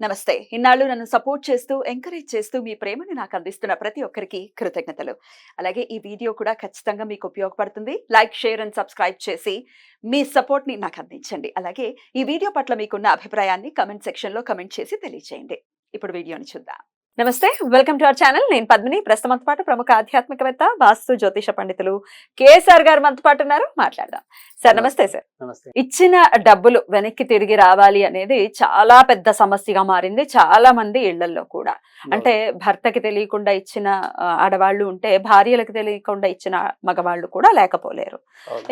నమస్తే. ఇన్నాళ్ళు నన్ను సపోర్ట్ చేస్తూ, ఎంకరేజ్ చేస్తూ మీ ప్రేమని నాకు అందిస్తున్న ప్రతి ఒక్కరికి కృతజ్ఞతలు. అలాగే ఈ వీడియో కూడా ఖచ్చితంగా మీకు ఉపయోగపడుతుంది. లైక్, షేర్ అండ్ సబ్స్క్రైబ్ చేసి మీ సపోర్ట్‌ని నాకు అందించండి. అలాగే ఈ వీడియో పట్ల మీకున్న అభిప్రాయాన్ని కామెంట్ సెక్షన్‌లో కామెంట్ చేసి తెలియజేయండి. ఇప్పుడు వీడియోని చూద్దాం. నమస్తే, వెల్కమ్ టు అవర్ ఛానల్. నేను పద్మిని. ప్రస్తుతం మనతో పాటు ప్రముఖ ఆధ్యాత్మికవేత్త, వాస్తు జ్యోతిష పండితులు కేఎస్ఆర్ గారు మనతో పాటు ఉన్నారు. మాట్లాడదాం. సార్ నమస్తే. సార్ నమస్తే. ఇచ్చిన డబ్బులు వెనక్కి తిరిగి రావాలి అనేది చాలా పెద్ద సమస్యగా మారింది చాలా మంది ఇళ్లలో కూడా. అంటే భర్తకి తెలియకుండా ఇచ్చిన ఆడవాళ్ళు ఉంటే, భార్యలకు తెలియకుండా ఇచ్చిన మగవాళ్ళు కూడా లేకపోలేరు.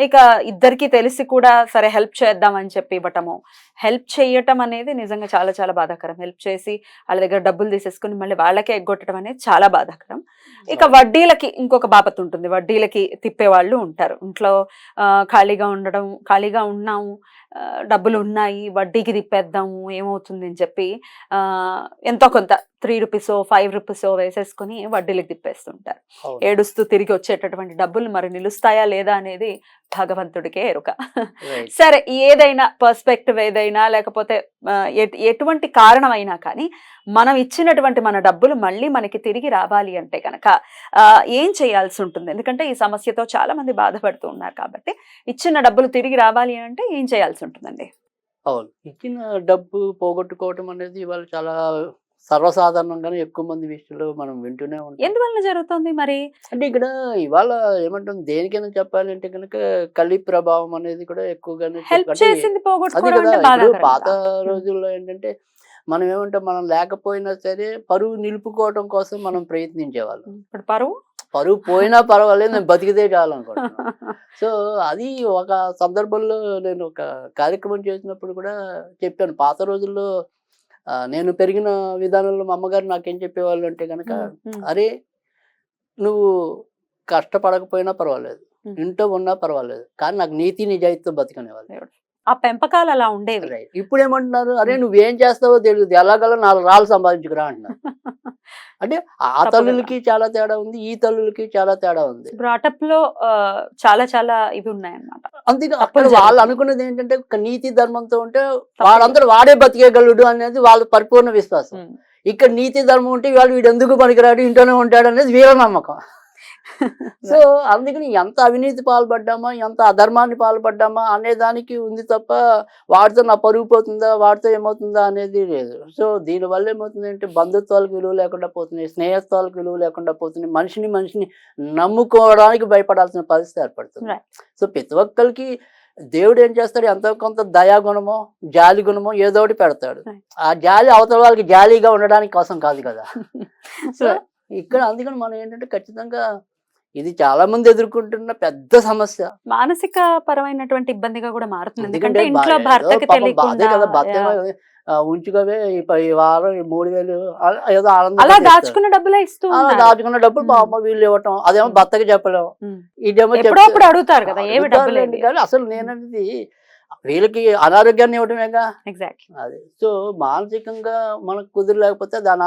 ఇక ఇద్దరికి తెలిసి కూడా సరే హెల్ప్ చేద్దాం అని చెప్పి ఇవ్వటము, హెల్ప్ చేయటం అనేది నిజంగా చాలా చాలా బాధాకరం. హెల్ప్ చేసి వాళ్ళ దగ్గర డబ్బులు తీసేసుకుని మళ్ళీ వాళ్ళకే ఎగ్గొట్టడం అనేది చాలా బాధాకరం. ఇక వడ్డీలకి ఇంకొక బాపత్ ఉంటుంది. వడ్డీలకి తిప్పేవాళ్ళు ఉంటారు. ఇంట్లో ఖాళీగా ఉన్నాము, డబ్బులు ఉన్నాయి, వడ్డీకి తిప్పేద్దాము ఏమవుతుంది అని చెప్పి ఎంతో కొంత 3 రూపీసో 5 రూపీసో వేసేసుకుని వడ్డీలకు తిప్పేస్తుంటారు. ఏడుస్తూ తిరిగి వచ్చేటటువంటి డబ్బులు మరి నిలుస్తాయా లేదా అనేది భగవంతుడికే ఎరుక. సరే, ఏదైనా పర్స్పెక్టివ్ ఏదైనా లేకపోతే ఎటువంటి కారణమైనా కానీ మనం ఇచ్చినటువంటి మన డబ్బులు మళ్ళీ మనకి తిరిగి రావాలి అంటే కనుక ఏం చేయాల్సి ఉంటుంది? ఎందుకంటే ఈ సమస్యతో చాలా మంది బాధపడుతూ ఉన్నారు కాబట్టి ఇచ్చిన డబ్బులు తిరిగి రావాలి అంటే ఏం చేయాల్సి ఉంటుందండి? అవును, ఇచ్చిన డబ్బు పోగొట్టుకోవటం అనేది ఇవాళ చాలా సర్వసాధారణంగానే ఎక్కువ మంది విషయంలో మనం వింటూనే ఉంటాం. ఎందువల్ల జరుగుతుంది మరి? అంటే ఇక్కడ ఇవాళ ఏమంటాం, దేనికైనా చెప్పాలంటే కనుక కలి ప్రభావం అనేది కూడా ఎక్కువగానే హెల్ప్ చేసింది అది పోగొట్టుకోవడం కదా. అంటే ఇప్పుడు బాధాకరం పాత కదా. రోజుల్లో ఏంటంటే మనం ఏమంటాం, మనం లేకపోయినా సరే పరువు నిలుపుకోవడం కోసం మనం ప్రయత్నించేవాళ్ళం. ఇప్పుడు పరువు పరువు పోయినా పర్వాలేదు, నేను బతికితే చాలు అనుకుంటున్నాను. సో అది ఒక సందర్భంలో నేను ఒక కార్యక్రమం చేసినప్పుడు కూడా చెప్పాను. పాత రోజుల్లో నేను పెరిగిన విధానంలో మా అమ్మగారు నాకేం చెప్పేవాళ్ళు అంటే కనుక, అరే నువ్వు కష్టపడకపోయినా పర్వాలేదు, ఇంట్లో ఉన్నా పర్వాలేదు, కానీ నాకు నీతి నిజాయితీతో బతికనేవాళ్ళు. ఆ పెంపకాలు అలా ఉండేవి. ఇప్పుడు ఏమంటున్నారు, అరే నువ్వేం చేస్తావో తెలియదు, ఎలాగలా 4 రాళ్ళు సంపాదించుకురా అంటున్నారు. అంటే ఆ తల్లులకి చాలా తేడా ఉంది, ఈ తల్లులకి చాలా తేడా ఉంది. బ్రాటప్ లో చాలా చాలా ఇవి ఉన్నాయన్నమాట. అందుకే అక్కడ వాళ్ళు అనుకున్నది ఏంటంటే ఒక నీతి ధర్మంతో ఉంటే వాళ్ళందరూ వాడే బతికేయగలడు అనేది వాళ్ళ పరిపూర్ణ విశ్వాసం. ఇక్కడ నీతి ధర్మం ఉంటే వాళ్ళు వీడు ఎందుకు పనికిరాడు, ఇంట్లోనే ఉంటాడు అనేది వీళ్ళ నమ్మకం. సో అందుకని ఎంత అవినీతి పాల్పడ్డామా, ఎంత అధర్మాన్ని పాల్పడ్డామా అనే దానికి ఉంది తప్ప వాడితో నా పరుగు పోతుందా, వాడితో ఏమవుతుందా అనేది లేదు. సో దీనివల్ల ఏమవుతుంది అంటే బంధుత్వాలకు విలువ లేకుండా పోతున్నాయి, స్నేహత్వాలకు విలువ లేకుండా పోతున్నాయి, మనిషిని నమ్ముకోవడానికి భయపడాల్సిన పరిస్థితి ఏర్పడుతుంది. సో ప్రతి ఒక్కరికి దేవుడు ఏం చేస్తాడు, ఎంతో కొంత దయాగుణమో జాలి గుణమో ఏదో ఒకటి పెడతాడు. ఆ జాలి అవతల వాళ్ళకి జాలీగా ఉండడానికి కోసం కాదు కదా. సో ఇక్కడ అందుకని మనం ఏంటంటే ఖచ్చితంగా ఇది చాలా మంది ఎదుర్కొంటున్న పెద్ద సమస్య, మానసిక పరమైనటువంటి ఇబ్బందిగా కూడా మారుతుంది. ఎందుకంటే ఇంట్లో భర్తకి తెలియకుండా భర్త ఉంచుకోవే ఈ వారం 3000 ఏదో అలా దాచుకున్న డబ్బులే ఇస్తూ దాచుకున్న డబ్బులు పాప వీళ్ళు ఇవ్వటం, అదేమో భర్తకి చెప్పలేము, ఇదేమో ఎప్పుడప్పుడు అడుగుతారు కదా ఏమి డబ్బులు. కానీ అసలు నేనది వీళ్ళకి అనారోగ్యాన్ని ఇవ్వటమేగా. ఎగ్జాక్ట్లీ. అది సో మానసికంగా మనకు కుదిరలేకపోతే దాని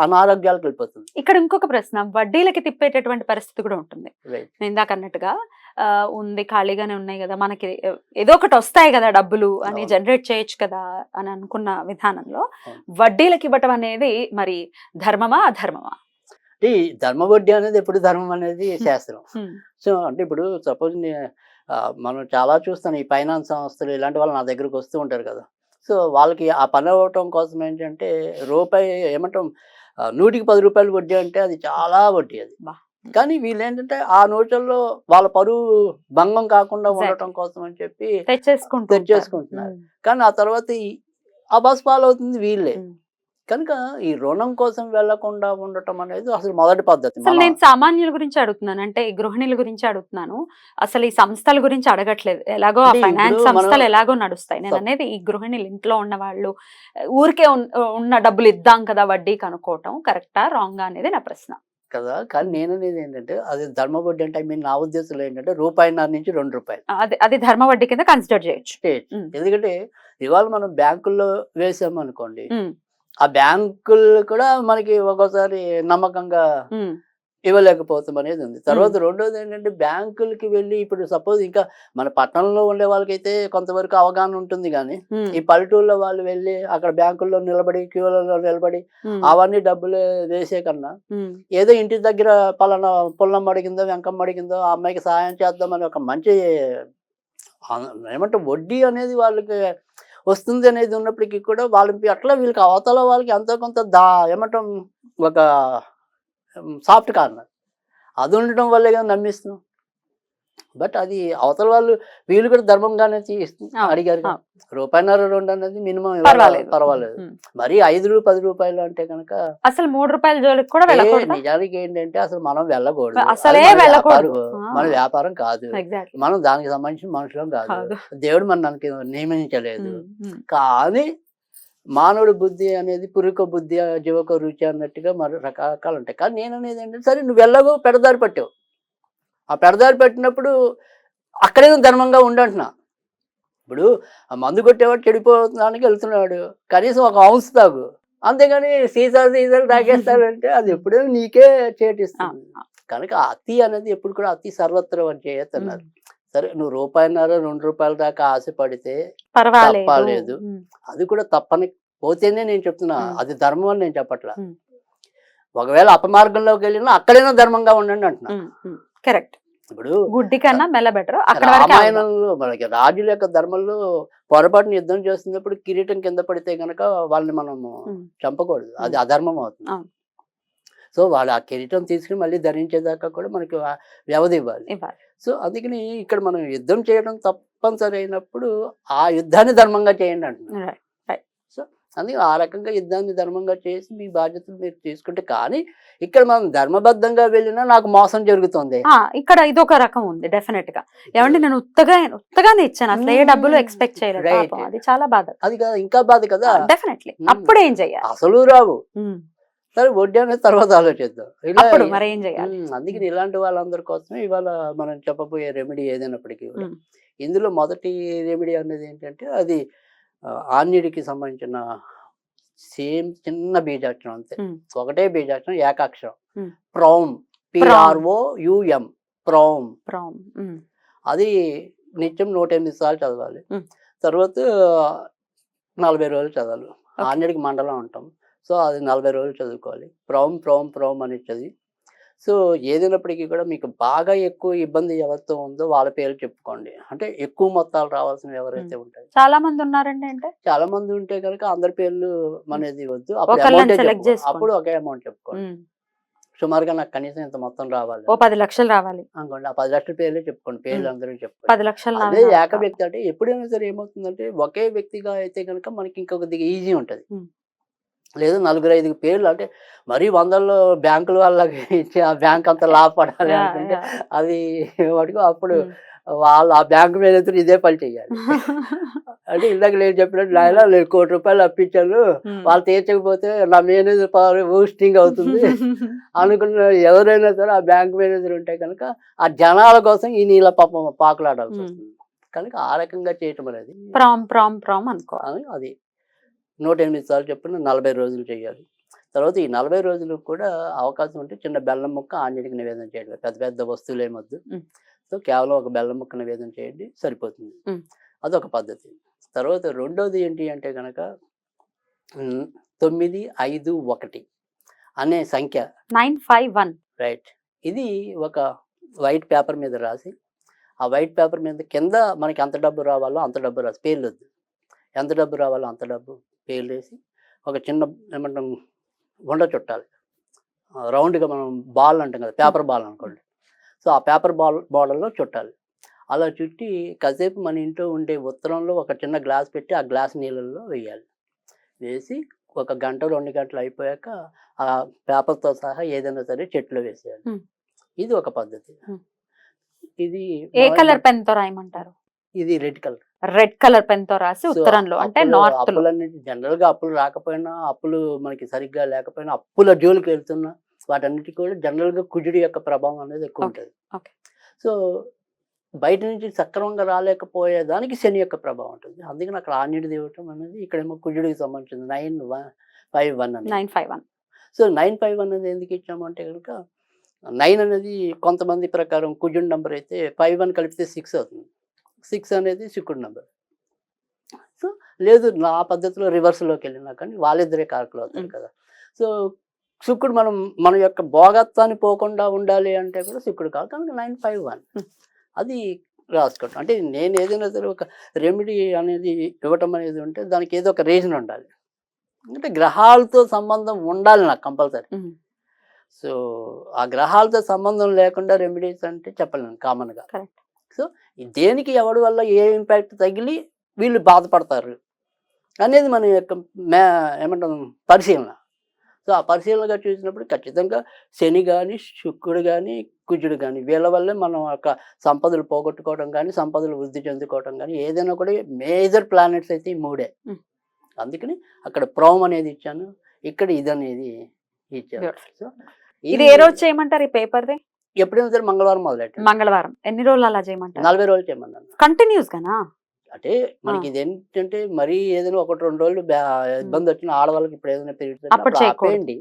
అనారోగ్యాలకు వెళ్ళిపోతుంది. ఇక్కడ ఇంకొక ప్రశ్న, వడ్డీలకి తిప్పేటటువంటి పరిస్థితి కూడా ఉంటుంది. నేను ఇందాక అన్నట్టుగా ఉంది, ఖాళీగానే ఉన్నాయి కదా, మనకి ఏదో ఒకటి వస్తాయి కదా డబ్బులు అని జనరేట్ చేయొచ్చు కదా అని అనుకున్న విధానంలో వడ్డీలకి ఇవ్వటం అనేది మరి ధర్మమా అధర్మమా? ఈ ధర్మ వడ్డీ అనేది ఎప్పుడు ధర్మం అనేది శాస్త్రం. సో అంటే ఇప్పుడు సపోజ్ మనం చాలా చూస్తాను, ఈ ఫైనాన్స్ సంస్థలు ఇలాంటి వాళ్ళు నా దగ్గరకు వస్తూ ఉంటారు కదా. సో వాళ్ళకి ఆ పని అవ్వటం కోసం ఏంటంటే రూపాయి ఏమంటాం 100కి 10 రూపాయలు వడ్డీ అంటే అది చాలా వడ్డీ అది. కానీ వీళ్ళు ఏంటంటే ఆ నోట్లలో వాళ్ళ పరువు భంగం కాకుండా ఉండటం కోసం అని చెప్పి తెచ్చేసుకుంటున్నారు. కానీ ఆ తర్వాత అబాస్ పాలవుతుంది వీళ్ళే. కనుక ఈ రుణం కోసం వెళ్లకుండా ఉండటం అనేది అసలు మొదటి పద్ధతి. నేను సామాన్యుల గురించి అడుగుతున్నాను, అంటే ఈ గృహిణుల గురించి అడుగుతున్నాను, అసలు ఈ సంస్థల గురించి అడగట్లేదు. ఎలాగో ఆ ఫైనాన్స్ సంస్థలు ఎలాగో నడుస్తాయి. నేను అనేది ఈ గృహిణులు, ఇంట్లో ఉన్న వాళ్ళు ఊరికే ఉన్న డబ్బులు ఇద్దాం కదా వడ్డీకి అనుకోవటం కరెక్టా రాంగా అనేది నా ప్రశ్న కదా. కానీ నేను అనేది ఏంటంటే అది ధర్మ వడ్డీ అంటే నా ఉద్దేశంలో ఏంటంటే రూపాయిన్నర నుంచి 2 రూపాయలు అది ధర్మ వడ్డీ కింద కన్సిడర్ చేయొచ్చు. ఎందుకంటే ఇవాళ మనం బ్యాంకుల్లో వేసామనుకోండి, ఆ బ్యాంకులు కూడా మనకి ఒక్కోసారి నమ్మకంగా ఇవ్వలేకపోతాం అనేది ఉంది. తర్వాత రెండోది ఏంటంటే బ్యాంకులకి వెళ్ళి ఇప్పుడు సపోజ్ ఇంకా మన పట్టణంలో ఉండే వాళ్ళకైతే కొంతవరకు అవగాహన ఉంటుంది కానీ ఈ పల్లెటూళ్ళలో వాళ్ళు వెళ్ళి అక్కడ బ్యాంకుల్లో నిలబడి క్యూలలో నిలబడి అవన్నీ డబ్బులు వేసే కన్నా ఏదో ఇంటి దగ్గర పలానా పుల్లమ్మ అడిగిందో వెంకమ్మ అడిగిందో ఆ అమ్మాయికి సహాయం చేద్దామని ఒక మంచి ఏమంటే వడ్డీ అనేది వాళ్ళకి వస్తుంది అనేది ఉన్నప్పటికీ కూడా వాళ్ళకి అట్లా వీళ్ళకి అవతల వాళ్ళకి ఎంతో కొంత ఏమంటాం ఒక సాఫ్ట్ కార్నర్ అది ఉండటం వల్లే కదా నమ్మిస్తున్నాం. బట్ అది అవతల వాళ్ళు వీళ్ళు కూడా ధర్మంగానే అడిగారు. రూపాయన్నర 2 అనేది మినిమం పర్వాలేదు. మరి 5 10 రూపాయలు అంటే కనుక అసలు 3 రూపాయల జోలికి కూడా వెళ్ళకూడదు. నిజానికి ఏంటంటే అసలు మనం వెళ్ళకూడదు. అసలే వెళ్ళకూడదు. మన వ్యాపారం కాదు, మనం దానికి సంబంధించిన మనుషులం కాదు, దేవుడు మనకి నియమించలేదు. కానీ మానవుడి బుద్ధి అనేది పురుక బుద్ధి జీవక రుచి అన్నట్టుగా మరి రకరకాలు ఉంటాయి. కానీ నేను అనేది ఏంటంటే సరే నువ్వు వెళ్ళగో పెడదారి పట్టావు, ఆ పెడదారి పెట్టినప్పుడు అక్కడే ధర్మంగా ఉండంటున్నా. ఇప్పుడు ఆ మందు కొట్టేవాడు చెడిపోవడానికి వెళ్తున్నాడు, కనీసం ఒక ఔన్స్ తాగు, అంతేగాని సీసాలు తాగేస్తాడంటే అది ఎప్పుడైనా నీకే చేటిస్తుంది. కనుక అతి అనేది ఎప్పుడు కూడా అతి సర్వత్రం అని చేయొద్దన్నారు. సరే నువ్వు రూపాయన్నర 2 రూపాయల దాకా ఆశపడితే తప్పలేదు, అది కూడా తప్పని పోతేనే నేను చెప్తున్నా, అది ధర్మం అని నేను చెప్పట్లా. ఒకవేళ అపమార్గంలోకి వెళ్ళినా అక్కడైనా ధర్మంగా ఉండండి అంటున్నా. కరెక్ట్. ఇప్పుడు గుడ్డి కన్నా మెల్ల బెటర్. రామాయణంలో మనకి రాజుల యొక్క ధర్మంలో పొరపాటున యుద్ధం చేస్తున్నప్పుడు కిరీటం కింద పడితే గనక వాళ్ళని మనము చంపకూడదు, అది అధర్మం అవుతుంది. సో వాళ్ళు ఆ కిరీటం తీసుకుని మళ్ళీ ధరించేదాకా కూడా మనకి వ్యవధి ఇవ్వాలి. సో అందుకని ఇక్కడ మనం యుద్ధం చేయడం తప్పనిసరి అయినప్పుడు ఆ యుద్ధాన్ని ధర్మంగా చేయండి అంటున్నాను. సో అందుకే ఆ రకంగా యుద్ధాన్ని ధర్మంగా చేసి మీ బాధ్యతలు మీరు తీసుకుంటే, కానీ ఇక్కడ మనం ధర్మబద్ధంగా వెళ్ళినా నాకు మోసం జరుగుతుంది. ఇక్కడ ఇదొక రకం ఉంది డెఫినెట్ గా. ఏమంటే నేను ఉత్తగానే ఇచ్చాను, అసలు ఏ డబ్బులు ఎక్స్పెక్ట్ చేయలేదు. అది చాలా బాధ. అది కదా ఇంకా బాధ కదా. డెఫినెట్లీ. అప్పుడు ఏం చెయ్యాలి? అసలు రావు, సరే వడ్డీ అనేది తర్వాత ఆలోచిద్దాం. మరి ఏం చేయాలి? అందుకని ఇలాంటి వాళ్ళందరి కోసమే ఇవాళ మనం చెప్పబోయే రెమెడీ ఏదైనప్పటికీ కూడా ఇందులో మొదటి రెమెడీ అనేది ఏంటంటే అది ఆన్యుడికి సంబంధించిన సేమ్ చిన్న బీజాక్షరం, అంతే ఒకటే బీజాక్షరం, ఏకాక్షరం, ప్రౌమ్, PROUM, ప్రౌమ్. అది నిత్యం 108 సార్లు చదవాలి. తర్వాత 40 రోజులు చదవాలి. ఆన్యుడికి మండలం ఉంటాం, సో అది 40 రోజులు చదువుకోవాలి. ప్రౌమ్ అని చదివి, సో ఏదైనప్పటికీ కూడా మీకు బాగా ఎక్కువ ఇబ్బంది ఎవరితో ఉందో వాళ్ళ పేర్లు చెప్పుకోండి. అంటే ఎక్కువ మొత్తాలు రావాల్సినవి ఎవరైతే ఉంటాయి, చాలా మంది ఉన్నారండి, అంటే చాలా మంది ఉంటే కనుక అందరి పేర్లు అనేది వద్దు, అప్పుడు ఒకే అమౌంట్ చెప్పుకోండి. సుమారుగా నాకు కనీసం ఇంత మొత్తం రావాలి, 10 లక్షలు రావాలి అనుకోండి, ఆ 10 లక్షల పేర్లే చెప్పుకోండి, పేర్లు అందరూ చెప్పుకోండి. 10 లక్షలు అదే ఏక వ్యక్తి అంటే ఎప్పుడైనా సరే ఏమవుతుందంటే ఒకే వ్యక్తిగా అయితే కనుక మనకి ఇంకొక ఈజీ ఉంటది. లేదు 4-5 పేర్లు అంటే మరీ 100లో బ్యాంకుల వాళ్ళకి ఇచ్చి ఆ బ్యాంక్ అంతా లాభపడాలి అనుకుంటే అది వాటికి అప్పుడు వాళ్ళు ఆ బ్యాంకు మేనేజర్ ఇదే పని చెయ్యాలి. అంటే ఇందాక నేను చెప్పినట్టు నాయన నేను ₹1 కోటి అప్పించాను, వాళ్ళు తీర్చకపోతే నా మేనేజర్ పవర్ బూస్టింగ్ అవుతుంది అనుకున్న ఎవరైనా సరే ఆ బ్యాంక్ మేనేజర్ ఉంటే కనుక ఆ జనాల కోసం ఈ నీళ్ళ పాపం పాకులాడాల్సి వస్తుంది. కనుక ఆ రకంగా చేయటం అనేది అనుకోవాలి. అది 108 సార్లు చెప్పిన 40 రోజులు చేయాలి. తర్వాత ఈ 40 రోజులు కూడా అవకాశం ఉంటే చిన్న బెల్లం ముక్క ఆంజనేయుడికి నివేదన చేయండి, పెద్ద పెద్ద వస్తువులు ఏమొద్దు. సో కేవలం ఒక బెల్లం ముక్క నివేదన చేయండి, సరిపోతుంది. అదొక పద్ధతి. తర్వాత రెండోది ఏంటి అంటే కనుక 951 అనే సంఖ్య, 951 రైట్. ఇది ఒక వైట్ పేపర్ మీద రాసి, ఆ వైట్ పేపర్ మీద కింద మనకి ఎంత డబ్బు రావాలో అంత డబ్బు రాసి, పేర్లు వద్దు, ఎంత డబ్బు రావాలో అంత డబ్బు పేర్లు వేసి ఒక చిన్న ఏమంటాం గుండ చుట్టాలి. రౌండ్గా మనం బాల్ అంటాం కదా, పేపర్ బాల్ అనుకోండి. సో ఆ పేపర్ బాల్లో చుట్టాలి. అలా చుట్టి కాసేపు మన ఇంట్లో ఉండే ఉత్తరంలో ఒక చిన్న గ్లాస్ పెట్టి ఆ గ్లాస్ నీళ్ళల్లో వేయాలి. వేసి 1 గంట 2 గంటలు అయిపోయాక ఆ పేపర్తో సహా ఏదైనా సరే చెట్లో వేసేయాలి. ఇది ఒక పద్ధతి. ఇది ఏ కలర్ పెన్ తో రాయమంటారు? ఇది రెడ్ కలర్ పెన్ తో రాసి ఉత్తరంలో, అంటే నార్త్ లో. జనరల్ గా అప్పులు రాకపోయినా, అప్పులు మనకి సరిగ్గా లేకపోయినా, అప్పుల జోలికి వెళ్తున్నా వాటన్నిటి కూడా జనరల్ గా కుజుడి యొక్క ప్రభావం అనేది ఎక్కువ ఉంటుంది. సో బయట నుంచి సక్రమంగా రాలేకపోయేదానికి శని యొక్క ప్రభావం ఉంటుంది. అందుకని అక్కడ ఆంజనేయుడి దేవటం అనేది ఇక్కడేమో కుజుడికి సంబంధించింది 951 అని. 951. సో 951 అనేది ఎందుకు ఇచ్చాము అంటే కనుక 9 అనేది కొంతమంది ప్రకారం కుజుడి నంబర్ అయితే 5 అని కలిపితే 6 అవుతుంది. 6 అనేది శుక్రుడి నంబర్. సో లేదు నా పద్ధతిలో రివర్స్‌లోకి వెళ్ళినా కానీ వాళ్ళిద్దరే కారకులు అవుతారు కదా! సో శుక్రుడు మన యొక్క భోగత్వాన్ని పోకుండా ఉండాలి అంటే కూడా శుక్రుడు కావాలి. కనుక 951 అది రాసుకోవటం. అంటే నేను ఏదైనా సరే ఒక రెమెడీ అనేది ఇవ్వటం అనేది ఉంటే దానికి ఏదో ఒక రీజన్ ఉండాలి. అంటే గ్రహాలతో సంబంధం ఉండాలి నాకు కంపల్సరీ. సో ఆ గ్రహాలతో సంబంధం లేకుండా రెమెడీస్ అంటే చెప్పలేను కామన్గా. సో దేనికి ఎవడి వల్ల ఏ ఇంపాక్ట్ తగిలి వీళ్ళు బాధపడతారు అనేది మన యొక్క ఏమంటాం పరిశీలన. సో ఆ పరిశీలనగా చూసినప్పుడు ఖచ్చితంగా శని కానీ శుక్రుడు కానీ కుజుడు కానీ వీళ్ళ వల్లే మనం యొక్క సంపదలు పోగొట్టుకోవడం కానీ సంపదలు వృద్ధి చెందుకోవడం కానీ ఏదైనా కూడా మేజర్ ప్లానెట్స్ అయితే ఈ 3. అందుకని అక్కడ ప్రోమ్ అనేది ఇచ్చాను, ఇక్కడ ఇది అనేది ఇచ్చాను. సో ఇది ఏ రోజు చేయమంటారు ఈ పేపర్ది? ఎప్పుడైనా సరే మంగళవారం మొదలెట్టాను. మంగళవారం. ఎన్ని రోజులు అలా చేయమంటారు? 40 రోజులు చేయమన్నాను. కంటిన్యూస్ గానా? అంటే మనకి ఇది ఏంటంటే మరీ ఏదైనా 1-2 రోజులు ఇబ్బంది వచ్చిన ఆడవాళ్ళకి ఇప్పుడు ఏదైనా అప్పుడు ఆపేయండి.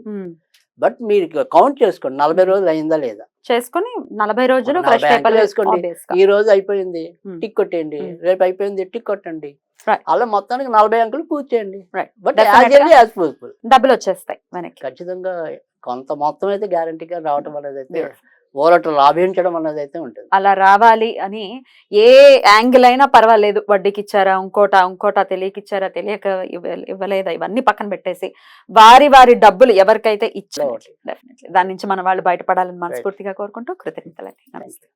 బట్ మీరు కౌంట్ చేసుకోండి 40 రోజులు అయిందా లేదా చేసుకొని 40 రోజులు ఫ్రెష్ 40 పేపర్ వేసుకోండి. ఈ రోజు అయిపోయింది టిక్ కొట్టేయండి, రేపు అయిపోయింది టిక్ కొట్టండి. అలా మొత్తానికి 40 అంకెలు పూర్తి చేయండి. బట్ యాజ్ పాసిబుల్ డబ్బులు వచ్చేస్తాయి వెనక్కి. ఖచ్చితంగా కొంత మొత్తం అయితే గ్యారంటీగా రావటం అనేది అయితే ఊరట లాభించడం అనేది అయితే ఉంటుంది. అలా రావాలి అని ఏ యాంగిల్ అయినా పర్వాలేదు, వడ్డీకి ఇచ్చారా ఇంకోటా తెలియక ఇచ్చారా తెలియక ఇవ్వలేదా ఇవన్నీ పక్కన పెట్టేసి వారి డబ్బులు ఎవరికైతే ఇచ్చారో డెఫినెట్లీ దాని నుంచి మన వాళ్ళు బయటపడాలని మనస్ఫూర్తిగా కోరుకుంటూ కృతజ్ఞతలండి. నమస్తే.